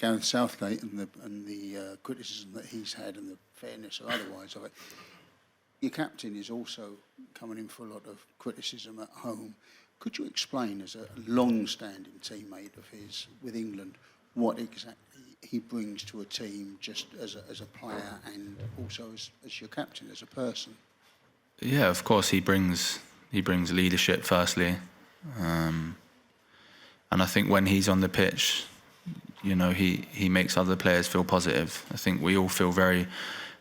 Gareth Southgate and the criticism that he's had and the fairness or otherwise of it, your captain is also coming in for a lot of criticism at home. Could you explain, as a long-standing teammate of his with England, what exactly he brings to a team, just as a player and also as your captain, as a person? Yeah, of course he brings leadership firstly, and I think when he's on the pitch, you know, he makes other players feel positive. I think we all feel very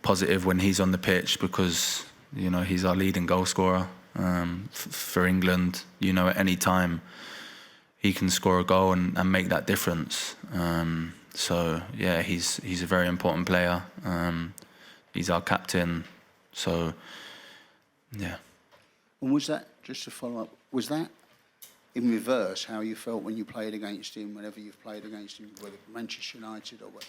positive when he's on the pitch because, you know, he's our leading goal scorer for England. You know, at any time he can score a goal and make that difference. So yeah, he's a very important player. He's our captain. So yeah. And was that, just to follow up, was that in reverse how you felt when you played against him, whenever you've played against him, whether Manchester United or what?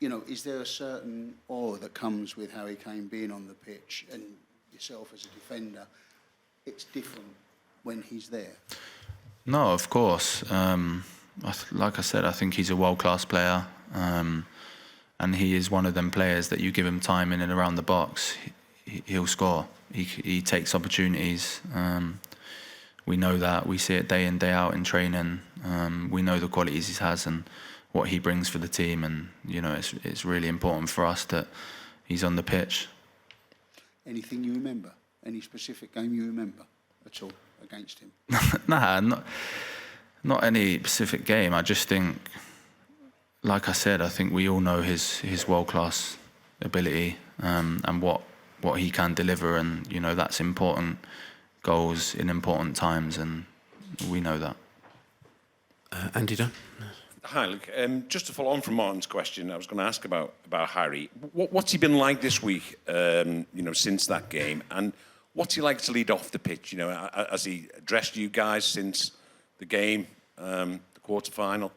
You know, is there a certain awe that comes with Harry Kane being on the pitch and yourself as a defender? It's different when he's there. No, of course. Like I said, I think he's a world-class player, and he is one of them players that you give him time in and around the box, he'll score. He takes opportunities. We know that. We see it day in, day out in training. We know the qualities he has and what he brings for the team, and you know, it's really important for us that he's on the pitch. Anything you remember? Any specific game you remember at all against him? Nah, not any specific game. I just think, like I said, I think we all know his world-class ability and what he can deliver, and you know, that's important goals in important times, and we know that. Andy Dunn. Hi, Luke. Just to follow on from Martin's question, I was going to ask about Harry. What's he been like this week? You know, since that game, and what's he like to lead off the pitch? You know, has he addressed you guys since the game, the quarter-final?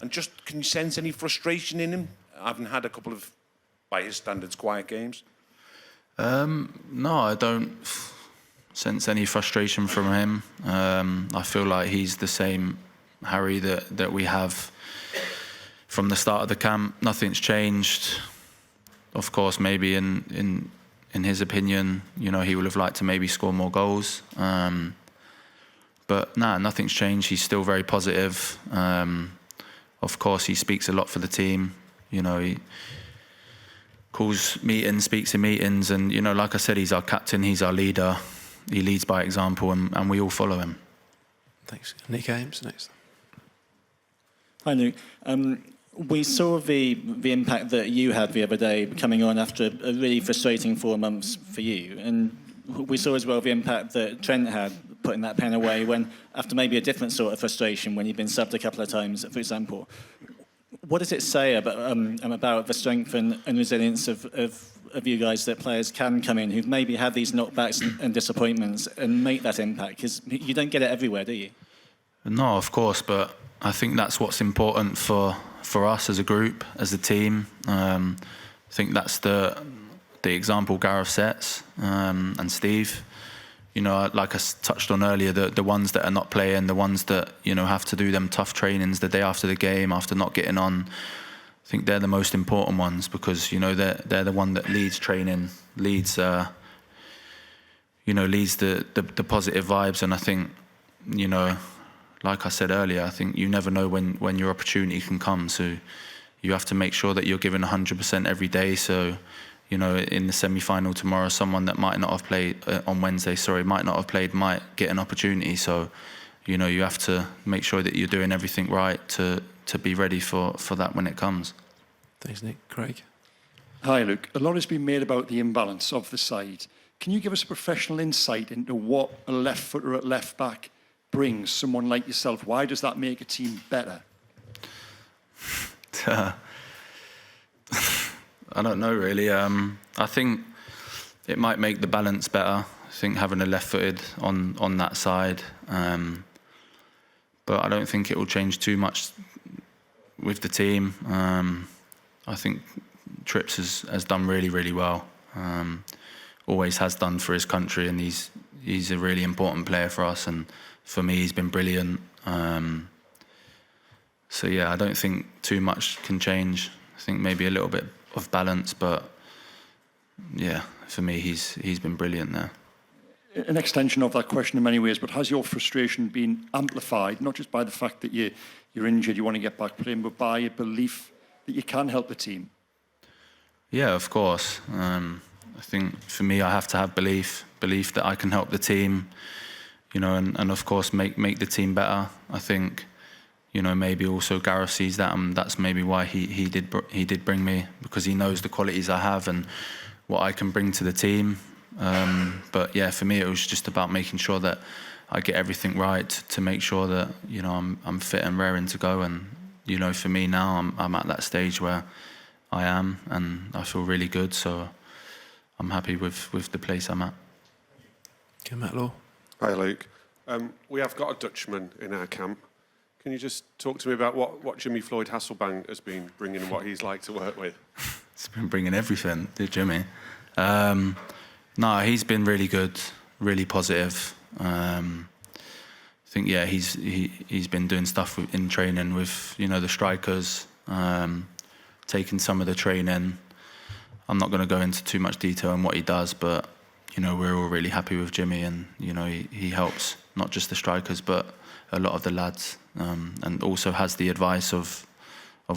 And just, can you sense any frustration in him? I haven't had a couple of, by his standards, quiet games. No, I don't sense any frustration from him. I feel like he's the same Harry that we have from the start of the camp. Nothing's changed. Of course, maybe in his opinion, you know, he would have liked to maybe score more goals. But nah, nothing's changed. He's still very positive. Of course, he speaks a lot for the team. You know, he calls meetings, speaks in meetings, and you know, like I said, he's our captain, he's our leader. He leads by example, and we all follow him. Thanks. Nick Ames next. Hi, Luke. We saw the impact that you had the other day coming on after a really frustrating 4 months for you, and we saw as well the impact that Trent had putting that pen away when, after maybe a different sort of frustration, when you've been subbed a couple of times, for example. What does it say about the strength and resilience of you guys, that players can come in who've maybe had these knockbacks and disappointments and make that impact? Because you don't get it everywhere, do you? No, of course, but I think that's what's important for us as a group, as a team. I think that's the example Gareth sets, and Steve. You know, like I touched on earlier, the ones that are not playing, the ones that, you know, have to do them tough trainings the day after the game, after not getting on, I think they're the most important ones, because, you know, they're the one that leads training, leads the positive vibes. And I think, you know, like I said earlier, I think you never know when your opportunity can come. So you have to make sure that you're giving 100% every day. So, you know, in the semi-final tomorrow, someone that might not have played on Wednesday, might not have played, might get an opportunity. So, you know, you have to make sure that you're doing everything right to be ready for that when it comes. Thanks, Nick. Craig. Hi, Luke. A lot has been made about the imbalance of the side. Can you give us a professional insight into what a left footer at left back brings someone like yourself? Why does that make a team better? I don't know, really. I think it might make the balance better. I think having a left-footed on that side. But I don't think it will change too much with the team. I think Trips has done really, really well. Always has done for his country, and he's a really important player for us. And for me, he's been brilliant. So yeah, I don't think too much can change. I think maybe a little bit of balance, but yeah, for me, he's been brilliant there. An extension of that question in many ways, but has your frustration been amplified, not just by the fact that you're injured, you want to get back playing, but by a belief that you can help the team? Yeah, of course. I think for me, I have to have belief that I can help the team, you know, and of course make the team better. I think, you know, maybe also Gareth sees that, and that's maybe why he did bring me, because he knows the qualities I have and what I can bring to the team. But yeah, for me, it was just about making sure that I get everything right to make sure that, you know, I'm fit and raring to go. And you know, for me now, I'm at that stage where I am, and I feel really good. So I'm happy with the place I'm at. Okay, Matt Law. Hi, Luke. We have got a Dutchman in our camp. Can you just talk to me about what Jimmy Floyd Hasselbank has been bringing and what he's like to work with? He's been bringing everything, did Jimmy? No, he's been really good, really positive. I think, yeah, he's been doing stuff in training with, you know, the strikers, taking some of the training. I'm not going to go into too much detail on what he does, but, you know, we're all really happy with Jimmy, and, you know, he helps not just the strikers, but a lot of the lads, and also has the advice of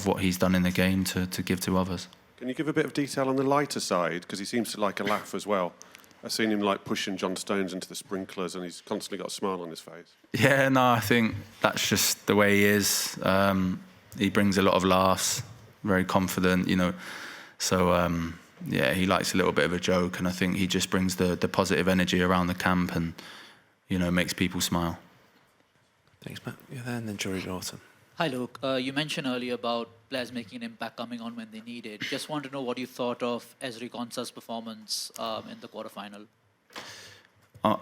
what he's done in the game to give to others. Can you give a bit of detail on the lighter side? Because he seems to like a laugh as well. I've seen him like pushing John Stones into the sprinklers, and he's constantly got a smile on his face. Yeah, no, I think that's just the way he is. He brings a lot of laughs, very confident, you know. So, yeah, he likes a little bit of a joke, and I think he just brings the positive energy around the camp and, you know, makes people smile. Thanks, Matt. You're there, and then Jory Lawton. Hi, Luke. You mentioned earlier about players making an impact, coming on when they need it. Just want to know what you thought of Ezri Konsa's performance in the quarterfinal.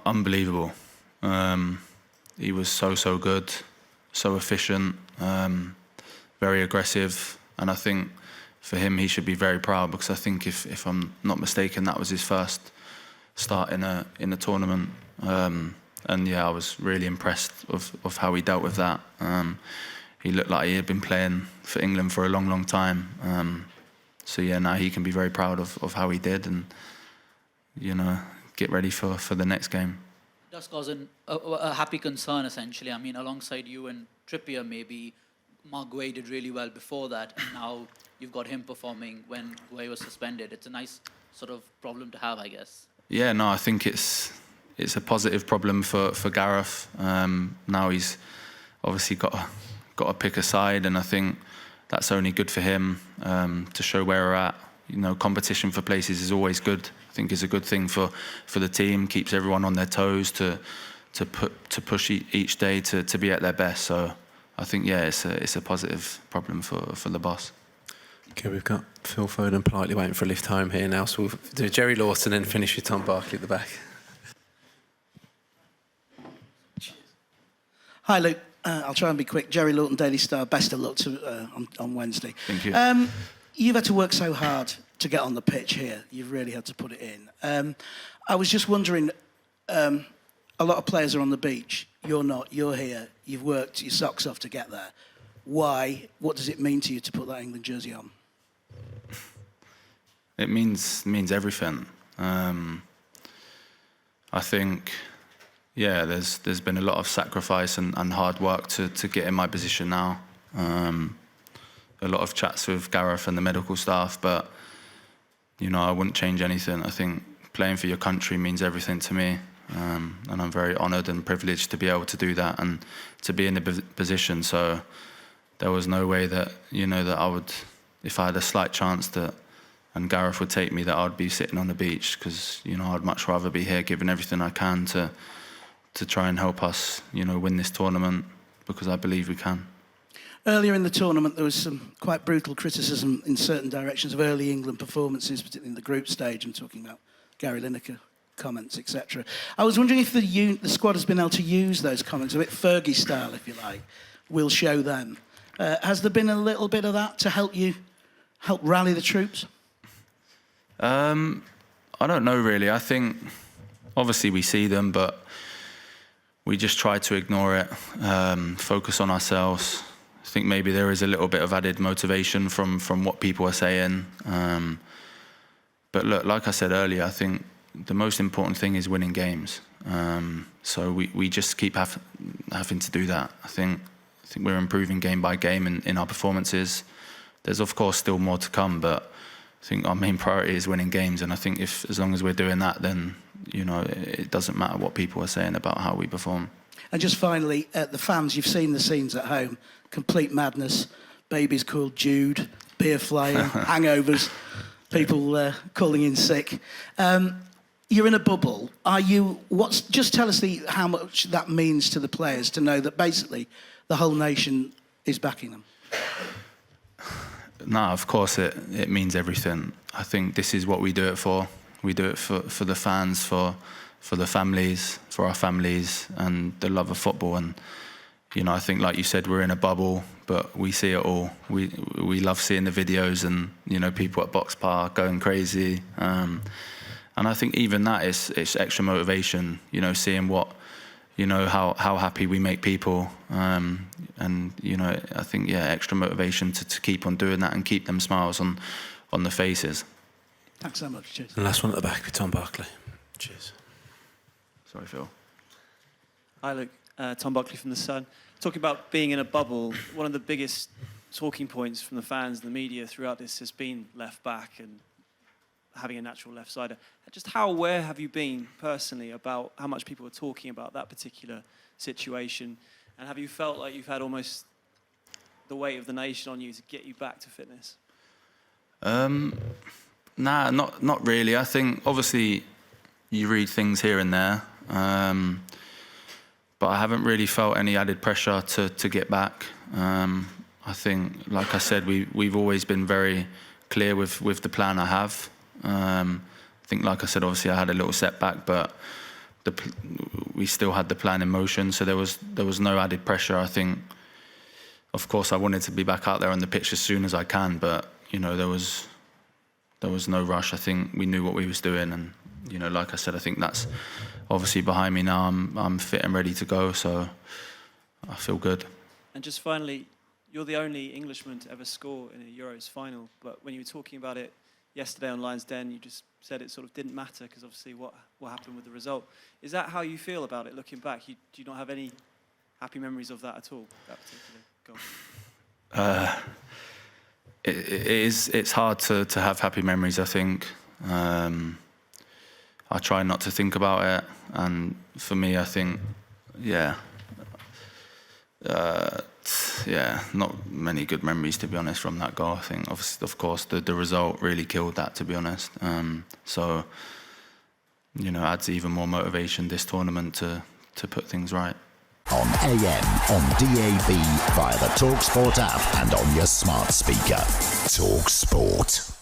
Unbelievable. He was so good, so efficient, very aggressive, and I think for him he should be very proud, because I think if I'm not mistaken, that was his first start in a tournament. And yeah, I was really impressed of how he dealt with that. He looked like he had been playing for England for a long time. So yeah, now he can be very proud of how he did, and, you know, get ready for the next game. It does cause a happy concern, essentially. I mean, alongside you and Trippier, maybe Mark Guay did really well before that, and now you've got him performing when Guay was suspended. It's a nice sort of problem to have, I guess. Yeah, no, I think it's a positive problem for Gareth. Now he's obviously got to pick a side, and I think that's only good for him to show where we're at. You know, competition for places is always good. I think it's a good thing for the team, keeps everyone on their toes to push each day to be at their best. So I think, yeah, it's a positive problem for the boss. Okay, we've got Phil Foden politely waiting for a lift home here now, so we'll do Jerry Lawton and finish with Tom Barkley at the back. Hi, Luke. I'll try and be quick. Jerry Lawton, Daily Star. Best of luck on Wednesday. Thank you. You've had to work so hard to get on the pitch here. You've really had to put it in. I was just wondering, a lot of players are on the beach. You're not. You're here. You've worked your socks off to get there. Why? What does it mean to you to put that England jersey on? It means everything. I think, yeah, there's been a lot of sacrifice and hard work to get in my position now. A lot of chats with Gareth and the medical staff, but, you know, I wouldn't change anything. I think playing for your country means everything to me, and I'm very honoured and privileged to be able to do that and to be in the position. So there was no way that, you know, that I would, if I had a slight chance that, and Gareth would take me, that I'd be sitting on the beach, because, you know, I'd much rather be here giving everything I can to try and help us, you know, win this tournament, because I believe we can. Earlier in the tournament, there was some quite brutal criticism in certain directions of early England performances, particularly in the group stage. I'm talking about Gary Lineker comments, etc. I was wondering if the squad has been able to use those comments, a bit Fergie style, if you like. We'll show them. Has there been a little bit of that to help rally the troops? I don't know, really. I think, obviously, we see them, but we just try to ignore it, focus on ourselves. I think maybe there is a little bit of added motivation from what people are saying. But look, like I said earlier, I think the most important thing is winning games. So we just keep having to do that. I think we're improving game by game in our performances. There's of course still more to come, but I think our main priority is winning games. And I think as long as we're doing that, then it doesn't matter what people are saying about how we perform. And just finally, the fans, you've seen the scenes at home. Complete madness. Babies called Jude, beer flying, hangovers, people calling in sick. You're in a bubble. Just tell us how much that means to the players to know that basically the whole nation is backing them. No, of course it means everything. I think this is what we do it for. We do it for the fans, for the families, for our families, and the love of football. And I think, like you said, we're in a bubble, but we see it all. We love seeing the videos and people at Box Park going crazy. And I think even that it's extra motivation. Seeing what how happy we make people, and I think extra motivation to keep on doing that and keep them smiles on the faces. Thanks so much. Cheers. And last one at the back with Tom Barkley. Cheers. Sorry, Phil. Hi, Luke. Tom Buckley from The Sun. Talking about being in a bubble, one of the biggest talking points from the fans and the media throughout this has been left back and having a natural left-sider. Just how aware have you been personally about how much people are talking about that particular situation? And have you felt like you've had almost the weight of the nation on you to get you back to fitness? Nah, not really. I think obviously you read things here and there, but I haven't really felt any added pressure to get back. I think, like I said, we've always been very clear with the plan I have. I think, like I said, obviously I had a little setback, but we still had the plan in motion, so there was no added pressure. I think, of course, I wanted to be back out there on the pitch as soon as I can, but there was no rush. I think we knew what we was doing, and like I said, I think that's obviously behind me now. I'm fit and ready to go, so I feel good. And just finally, you're the only Englishman to ever score in a Euros final, but when you were talking about it yesterday on Lions Den, you just said it sort of didn't matter because obviously what happened with the result. Is that how you feel about it looking back? Do you not have any happy memories of that at all, that particular goal? It's hard to have happy memories, I think. I try not to think about it, and for me, I think, not many good memories, to be honest, from that goal. I think, of course, the result really killed that, to be honest. So, adds even more motivation this tournament to put things right. On AM, on DAB, via the talkSPORT app and on your smart speaker. talkSPORT.